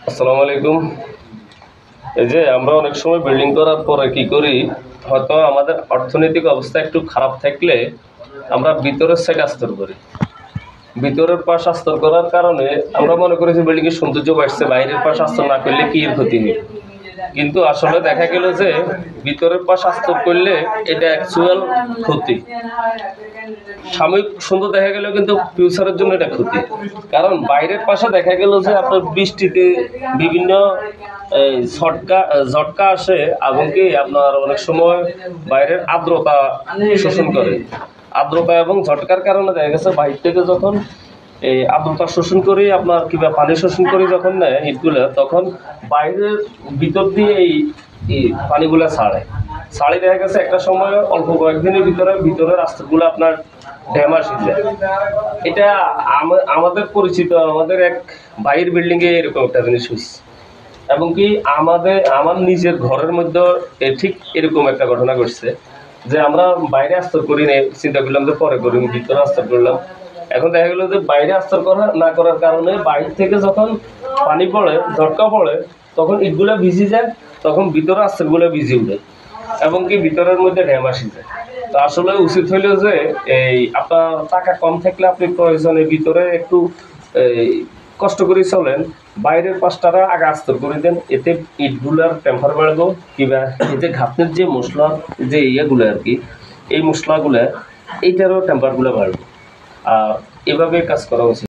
আসসালামু আলাইকুম। এই যে আমরা অনেক সময় বিল্ডিং করার পরে কি করি, হয়তো আমাদের অর্থনৈতিক অবস্থা একটু খারাপ থাকলে আমরা ভিতরের সাইড আস্তর করি। ভিতরের পাশ আস্তর করার কারণে আমরা মনে করি যে বিল্ডিং এর সৌন্দর্য বাড়ছে, বাইরের পাশ আস্তর না করলে কি এর ক্ষতি নেই। কিন্তু আসলে দেখা গেল যে ভিতরের পাশ আস্তর করলে এটা অ্যাকচুয়াল ক্ষতি। সাময়িক সুন্দর দেখা গেলেও কিন্তু ফিউচারের জন্য এটা ক্ষতি। কারণ বাইরের পাশে দেখা গেল যে আপনার বৃষ্টিতে বিভিন্ন ঝটকা ঝটকা আসে এবং কি আপনার অনেক সময় বাইরের আর্দ্রতা শোষণ করে। আর্দ্রতা এবং ঝটকার কারণে দেখা গেছে বাইরে থেকে যখন এই আর্দ্রতা শোষণ করে আপনার কিংবা পানি শোষণ করে যখন নেয় ইটগুলো, তখন বাইরের ভিতর দিয়ে এই পানিগুলো ছাড়ে দেখা গেছে একটা সময় অল্প কয়েকদিনের ভিতরের রাস্তাগুলো আপনার ড্যামাস হয়ে যায়। এটা আমাদের পরিচিত আমাদের এক বাইরের বিল্ডিং এ এরকম একটা জিনিস হয়েছে। এবং কি আমার নিজের ঘরের মধ্যে ঠিক এরকম একটা ঘটনা ঘটছে যে আমরা বাইরে আস্তর করি না, চিন্তা করলাম যে পরে করি, ভিতরে আস্তর করলাম। এখন দেখা গেল যে বাইরে আস্তর না করার কারণে বাইরে থেকে যখন পানি পড়ে, ঝটকা পড়ে, তখন ইটগুলো ভিজে যায়, তখন ভিতরে আস্তরগুলো ভিজে উঠে এবং কি ভিতরের মধ্যে ড্যাম আসি যায়। তো আসলে উচিত হইলো যে এই আপনার টাকা কম থাকলে আপনি প্রয়োজনে ভিতরে একটু এই কষ্ট করে চলেন, বাইরের পাশটারা আগে আস্তর করে দেন, এতে ইটগুলার টেম্পার বাড়বো কিংবা এতে ঘাতনের যে মশলা যে ইয়েগুলো আর কি, এই মশলাগুলো এইটারও টেম্পারগুলো বাড়বে। আর এভাবে কাজ করা উচিত।